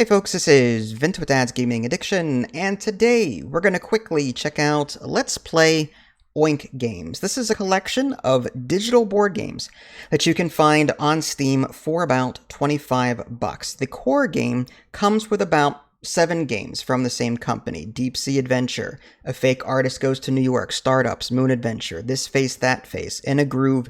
Hey folks, this is Vince with Dad's Gaming Addiction, and today we're going to quickly check out Let's Play Oink games. This is a collection of digital board games that you can find on Steam for about 25 bucks. The core game comes with about 7 games from the same company: Deep Sea Adventure, A Fake Artist Goes to New York, Startups, Moon Adventure, This Face, That Face, In a Groove,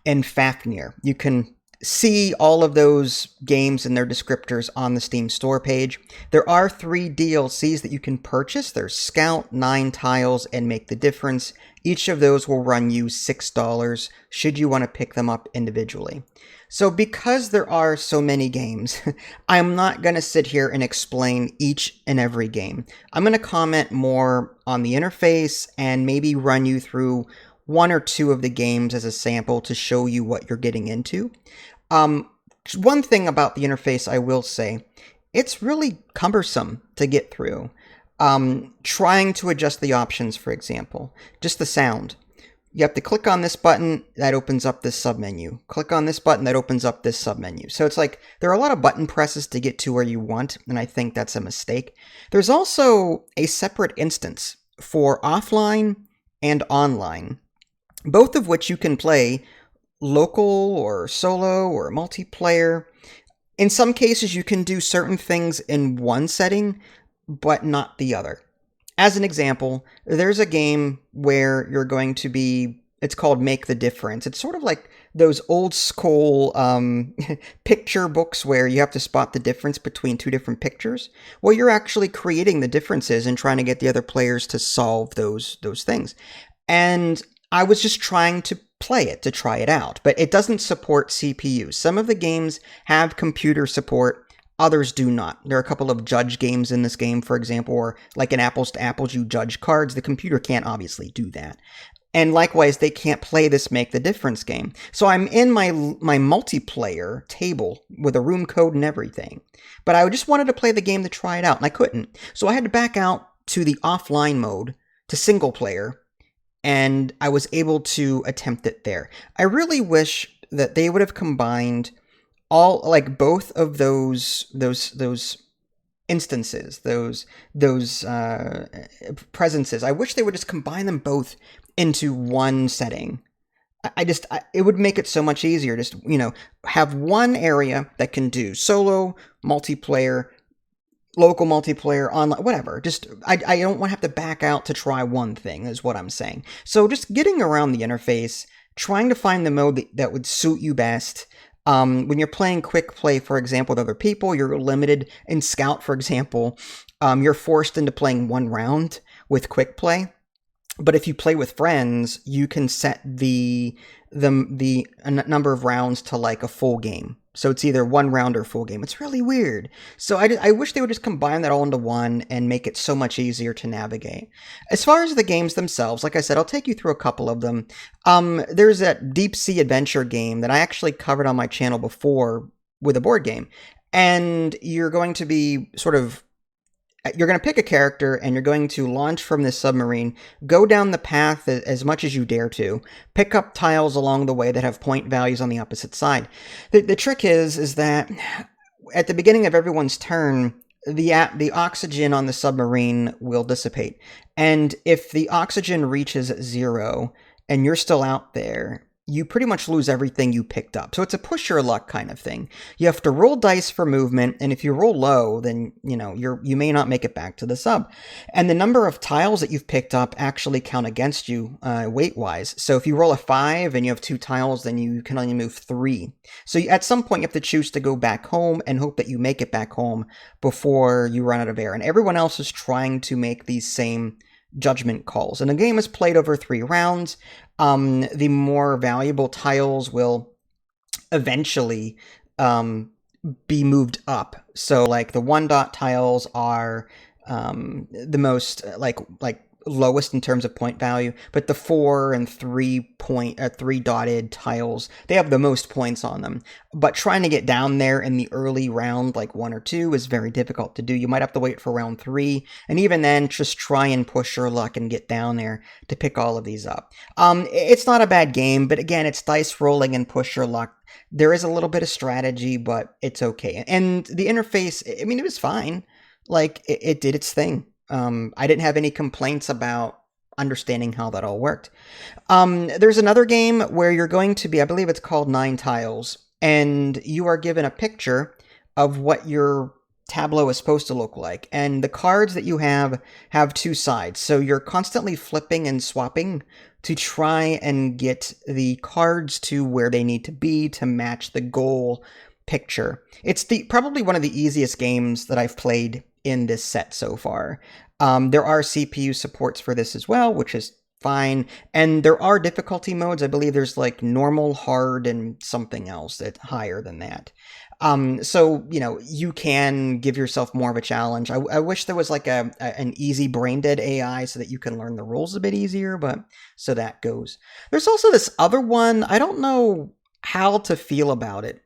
and Fafnir. You can see all of those games and their descriptors on the Steam store page. There are 3 DLCs that you can purchase. There's Scout, 9 Tiles, and Make the Difference. Each of those will run you $6 should you want to pick them up individually. So because there are so many games, I'm not going to sit here and explain each and every game. I'm going to comment more on the interface and maybe run you through 1 or 2 of the games as a sample to show you what you're getting into. One thing about the interface I will say, it's really cumbersome to get through. Trying to adjust the options, for example, just the sound. You have to click on this button, that opens up this submenu. Click on this button, that opens up this submenu. So it's like there are a lot of button presses to get to where you want, and I think that's a mistake. There's also a separate instance for offline and online, both of which you can play local or solo or multiplayer. In some cases, you can do certain things in one setting, but not the other. As an example, there's a game where you're going to be, it's called Make the Difference. It's sort of like those old school picture books where you have to spot the difference between 2 different pictures. Well, you're actually creating the differences and trying to get the other players to solve those things. And I was just trying to play it, to try it out, but it doesn't support CPU. Some of the games have computer support, others do not. There are a couple of judge games in this game, for example, or like in Apples to Apples, you judge cards. The computer can't obviously do that. And likewise, they can't play this Make the Difference game. So I'm in my multiplayer table with a room code and everything, but I just wanted to play the game to try it out, and I couldn't. So I had to back out to the offline mode, to single player, and I was able to attempt it there. I really wish that they would have combined all, like, both of those instances, those presences. I wish they would just combine them both into one setting. It would make it so much easier. Just, have one area that can do solo, multiplayer, local multiplayer, online, whatever. Just, I don't want to have to back out to try one thing, is what I'm saying. So just getting around the interface, trying to find the mode that would suit you best. When you're playing quick play, for example, with other people, you're limited. In Scout, for example, you're forced into playing 1 round with quick play. But if you play with friends, you can set the number of rounds to like a full game. So it's either 1 round or full game. It's really weird. So I wish they would just combine that all into one and make it so much easier to navigate. As far as the games themselves, like I said, I'll take you through a couple of them. There's that Deep Sea Adventure game that I actually covered on my channel before with a board game. And you're going to be you're going to pick a character and you're going to launch from this submarine, go down the path as much as you dare to, pick up tiles along the way that have point values on the opposite side. The trick is that at the beginning of everyone's turn, the oxygen on the submarine will dissipate. And if the oxygen reaches 0 and you're still out there, you pretty much lose everything you picked up. So it's a push your luck kind of thing. You have to roll dice for movement, and if you roll low, then you may not make it back to the sub. And the number of tiles that you've picked up actually count against you weight-wise. So if you roll a 5 and you have 2 tiles, then you can only move 3. So at some point, you have to choose to go back home and hope that you make it back home before you run out of air. And everyone else is trying to make these same judgment calls. And the game is played over 3 rounds. The more valuable tiles will eventually be moved up. So like the 1 dot tiles are the most like lowest in terms of point value, but the 4 and 3 dotted tiles, they have the most points on them. But trying to get down there in the early round, like 1 or 2, is very difficult to do. You might have to wait for round 3, and even then, just try and push your luck and get down there to pick all of these up. It's not a bad game, but again, it's dice rolling and push your luck. There is a little bit of strategy, but it's okay. And the interface, I mean, it was fine. Like, it did its thing. I didn't have any complaints about understanding how that all worked. There's another game where you're going to be, I believe it's called 9 Tiles, and you are given a picture of what your tableau is supposed to look like. And the cards that you have 2 sides. So you're constantly flipping and swapping to try and get the cards to where they need to be to match the goal picture. It's probably one of the easiest games that I've played in this set so far. There are CPU supports for this as well, which is fine. And there are difficulty modes. I believe there's like normal, hard, and something else that's higher than that. So, you know, you can give yourself more of a challenge. I wish there was like an easy brain dead AI so that you can learn the rules a bit easier, but so that goes. There's also this other one. I don't know how to feel about it.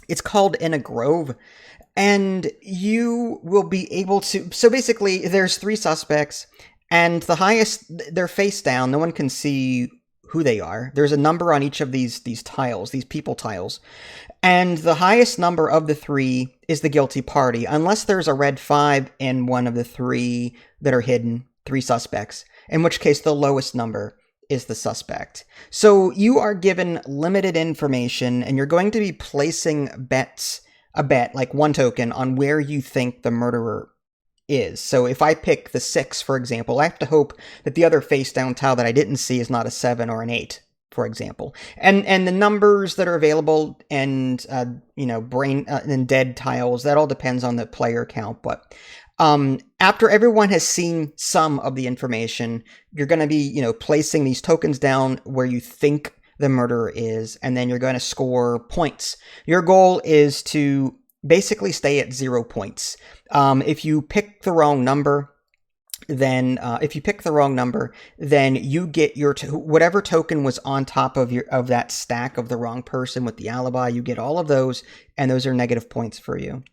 It's called In a Grove, and you will be able to... So basically, there's 3 suspects, and the highest... They're face down. No one can see who they are. There's a number on each of these tiles, these people tiles. And the highest number of the 3 is the guilty party, unless there's a red 5 in one of the 3 that are hidden, 3 suspects, in which case the lowest number is the suspect. So you are given limited information, and you're going to be placing a bet, like 1 token, on where you think the murderer is. So if I pick the 6, for example, I have to hope that the other face down tile that I didn't see is not a 7 or an 8, for example. And the numbers that are available and, you know, brain and dead tiles, that all depends on the player count. But after everyone has seen some of the information, you're going to be, you know, placing these tokens down where you think the murderer is, and then you're going to score points. Your goal is to basically stay at 0 points. If you pick the wrong number, then you get your whatever token was on top of that stack of the wrong person with the alibi. You get all of those, and those are negative points for you.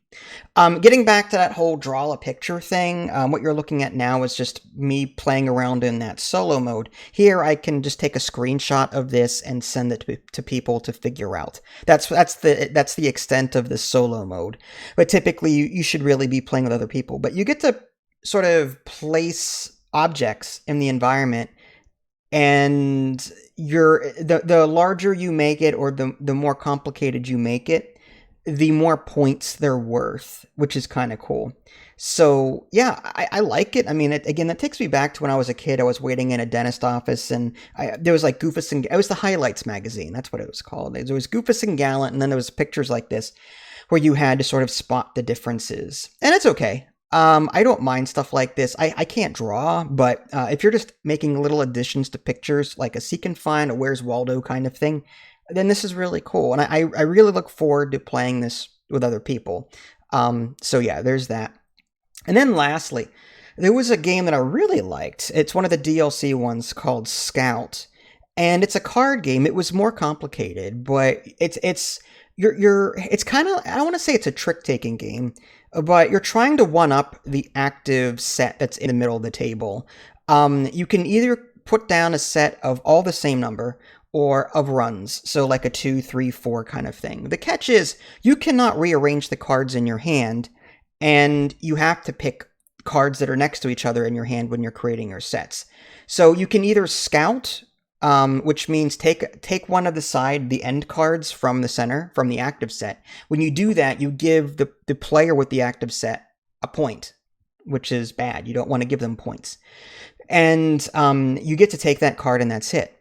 Getting back to that whole draw a picture thing, what you're looking at now is just me playing around in that solo mode. Here, I can just take a screenshot of this and send it to people to figure out. That's the extent of the solo mode. But typically, you should really be playing with other people. But you get to sort of place objects in the environment, and the larger you make it, or the more complicated you make it, the more points they're worth, which is kind of cool. So yeah, I like it. I mean, again, that takes me back to when I was a kid. I was waiting in a dentist office, and there was like Goofus and... It was the Highlights magazine. That's what it was called. There was Goofus and Gallant, and then there was pictures like this where you had to sort of spot the differences. And it's okay. I don't mind stuff like this. I can't draw, but if you're just making little additions to pictures, like a Seek and Find, a Where's Waldo kind of thing, then this is really cool. And I really look forward to playing this with other people. So yeah, there's that. And then lastly, there was a game that I really liked. It's one of the DLC ones called Scout. And it's a card game. It was more complicated, but it's kind of... I don't want to say it's a trick-taking game, but you're trying to one-up the active set that's in the middle of the table. You can either put down a set of all the same number or of runs, so like a 2, 3, 4 kind of thing. The catch is you cannot rearrange the cards in your hand, and you have to pick cards that are next to each other in your hand when you're creating your sets. So you can either scout, which means take one of the end cards from the center, from the active set. When you do that, you give the player with the active set a point, which is bad. You don't want to give them points. And you get to take that card, and that's it.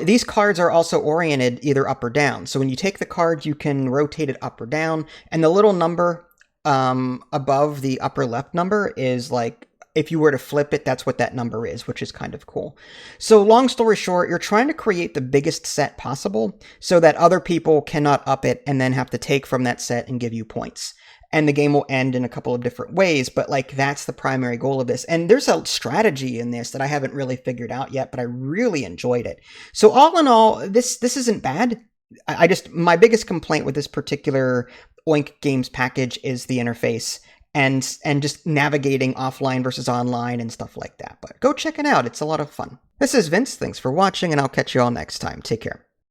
These cards are also oriented either up or down. So when you take the card, you can rotate it up or down, and the little number above the upper left number is like, if you were to flip it, that's what that number is, which is kind of cool. So long story short, you're trying to create the biggest set possible so that other people cannot up it and then have to take from that set and give you points. and the game will end in a couple of different ways, but like that's the primary goal of this. And there's a strategy in this that I haven't really figured out yet, but I really enjoyed it. So all in all, this isn't bad. I just, my biggest complaint with this particular Oink Games package is the interface and just navigating offline versus online and stuff like that. But go check it out. It's a lot of fun. This is Vince. Thanks for watching, and I'll catch you all next time. Take care.